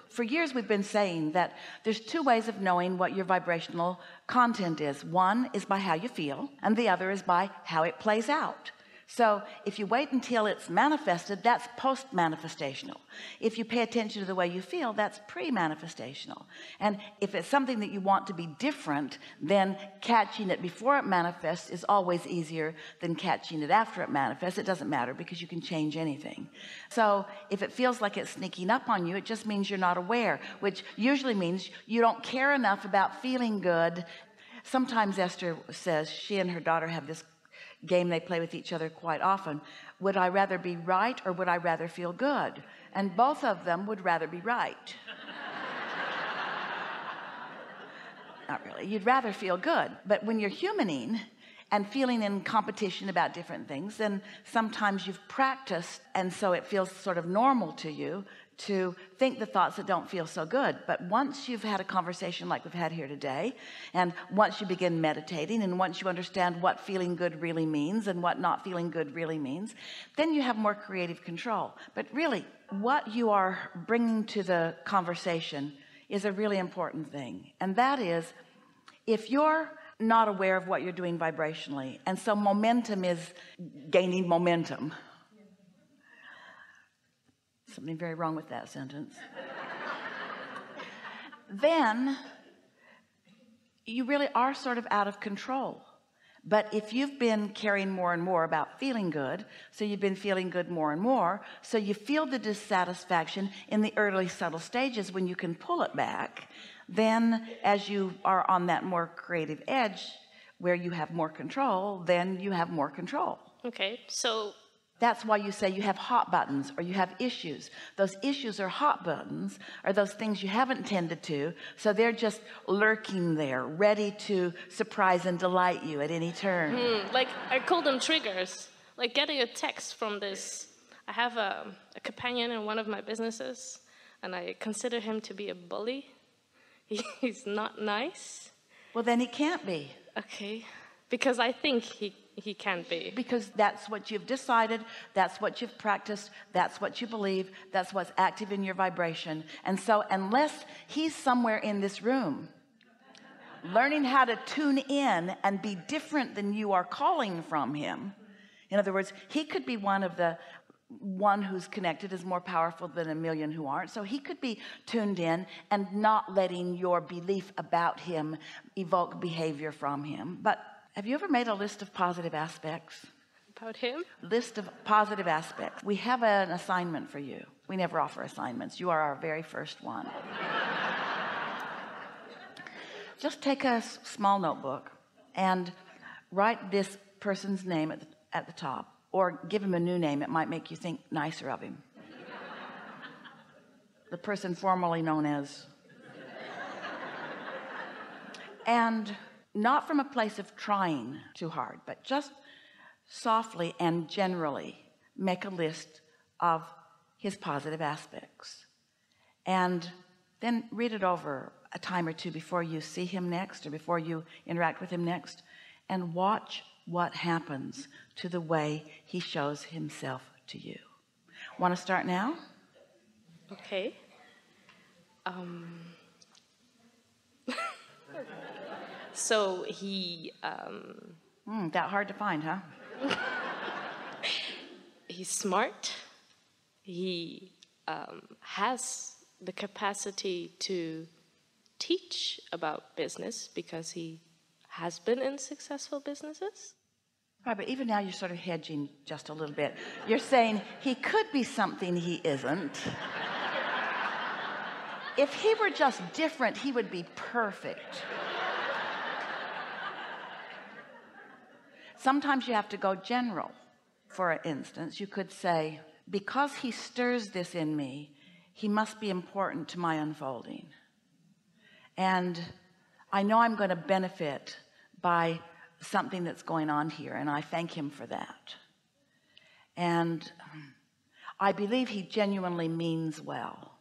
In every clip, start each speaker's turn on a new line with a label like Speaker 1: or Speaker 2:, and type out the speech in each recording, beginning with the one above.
Speaker 1: For years we've been saying that there's two ways of knowing what your vibrational content is. One is by how you feel, and the other is by how it plays out. So if you wait until it's manifested, that's post-manifestational. If you pay attention to the way you feel, that's pre-manifestational. And if it's something that you want to be different, then catching it before it manifests is always easier than catching it after it manifests. It doesn't matter because you can change anything. So if it feels like it's sneaking up on you, it just means you're not aware, which usually means you don't care enough about feeling good. Sometimes Esther says she and her daughter have this game they play with each other quite often. Would I rather be right or would I rather feel good? And both of them would rather be right. Not really. You'd rather feel good. But when you're humaning and feeling in competition about different things, then sometimes you've practiced, and so it feels sort of normal to you to think the thoughts that don't feel so good. But once you've had a conversation like we've had here today, and once you begin meditating, and once you understand what feeling good really means and what not feeling good really means, then you have more creative control. But really, what you are bringing to the conversation is a really important thing, and that is, if you're not aware of what you're doing vibrationally, and so momentum is gaining momentum. Something very wrong with that sentence. Then you really are sort of out of control. But if you've been caring more and more about feeling good, so you've been feeling good more and more, so you feel the dissatisfaction in the early subtle stages when you can pull it back, then as you are on that more creative edge where you have more control, then you have more control.
Speaker 2: Okay, so
Speaker 1: that's why you say you have hot buttons or you have issues. Those issues or hot buttons are those things you haven't tended to, so they're just lurking there, ready to surprise and delight you at any turn.
Speaker 2: Like, I call them triggers. Like getting a text from this. I have a companion in one of my businesses, and I consider him to be a bully. He's not nice.
Speaker 1: Well, then he can't be.
Speaker 2: Okay, because I think he can be.
Speaker 1: Because that's what you've decided, that's what you've practiced, that's what you believe, that's what's active in your vibration. And so unless he's somewhere in this room learning how to tune in and be different than you are calling from him, in other words, he could be one who's connected is more powerful than a million who aren't. So he could be tuned in and not letting your belief about him evoke behavior from him. But have you ever made a list of positive aspects?
Speaker 2: About him?
Speaker 1: List of positive aspects. We have an assignment for you. We never offer assignments. You are our very first one. Just take a small notebook and write this person's name at the top, or give him a new name. It might make you think nicer of him. The person formerly known as. And not from a place of trying too hard, but just softly and generally make a list of his positive aspects, and then read it over a time or two before you see him next, or before you interact with him next, and watch what happens to the way he shows himself to you. Want to start now?
Speaker 2: Okay. So he
Speaker 1: that hard to find, huh?
Speaker 2: He's smart. He has the capacity to teach about business because he has been in successful businesses.
Speaker 1: Right, but even now you're sort of hedging just a little bit. You're saying he could be something he isn't. If he were just different, he would be perfect. Sometimes you have to go general. For instance, you could say, because he stirs this in me, he must be important to my unfolding. And I know I'm going to benefit by something that's going on here, and I thank him for that. And I believe he genuinely means well.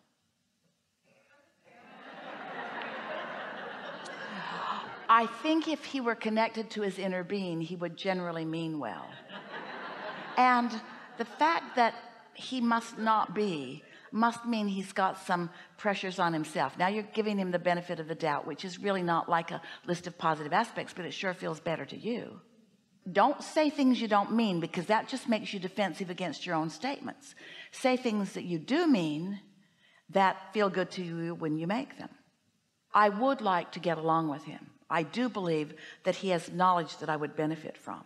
Speaker 1: I think if he were connected to his inner being, he would generally mean well. And the fact that he must not be must mean he's got some pressures on himself. Now you're giving him the benefit of the doubt, which is really not like a list of positive aspects, but it sure feels better to you. Don't say things you don't mean, because that just makes you defensive against your own statements. Say things that you do mean that feel good to you when you make them. I would like to get along with him. I do believe that he has knowledge that I would benefit from.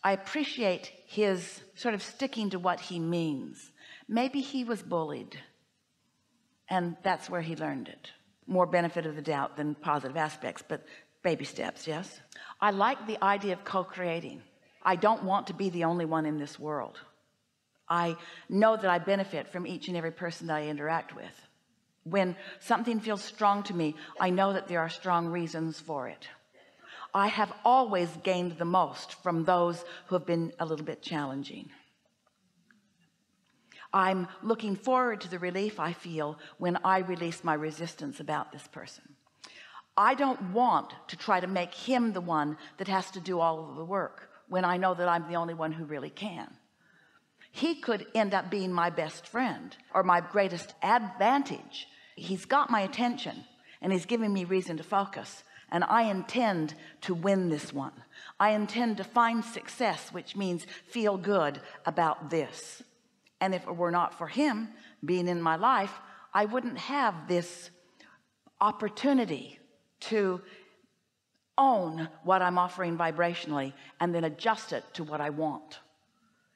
Speaker 1: I appreciate his sort of sticking to what he means. Maybe he was bullied and that's where he learned it. More benefit of the doubt than positive aspects, but baby steps. Yes, I like the idea of co-creating. I don't want to be the only one in this world. I know that I benefit from each and every person that I interact with. When something feels strong to me, I know that there are strong reasons for it. I have always gained the most from those who have been a little bit challenging. I'm looking forward to the relief I feel when I release my resistance about this person. I don't want to try to make him the one that has to do all of the work when I know that I'm the only one who really can. He could end up being my best friend or my greatest advantage. He's got my attention and he's giving me reason to focus, and I intend to win this one. I intend to find success, which means feel good about this. And if it were not for him being in my life, I wouldn't have this opportunity to own what I'm offering vibrationally and then adjust it to what I want.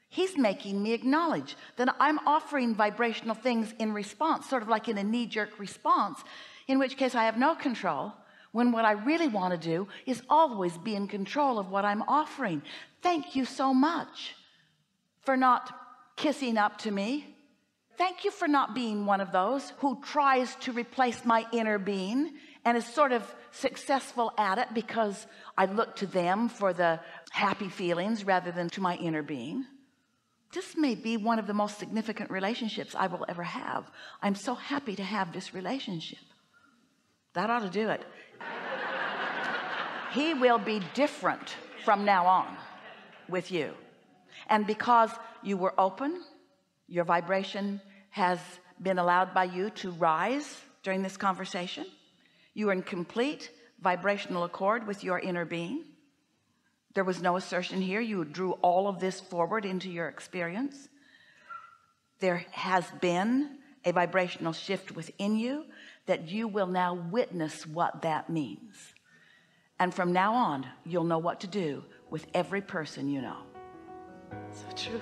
Speaker 1: He's making me acknowledge that I'm offering vibrational things in response, sort of like in a knee-jerk response, in which case I have no control, when what I really want to do is always be in control of what I'm offering. Thank you so much for not kissing up to me. Thank you for not being one of those who tries to replace my inner being and is sort of successful at it because I look to them for the happy feelings rather than to my inner being. This may be one of the most significant relationships I will ever have. I'm so happy to have this relationship. That ought to do it. He will be different from now on with you. And because you were open, your vibration has been allowed by you to rise during this conversation. You are in complete vibrational accord with your inner being. There was no assertion here. You drew all of this forward into your experience. There has been a vibrational shift within you that you will now witness what that means. And from now on, you'll know what to do with every person you know.
Speaker 2: So true.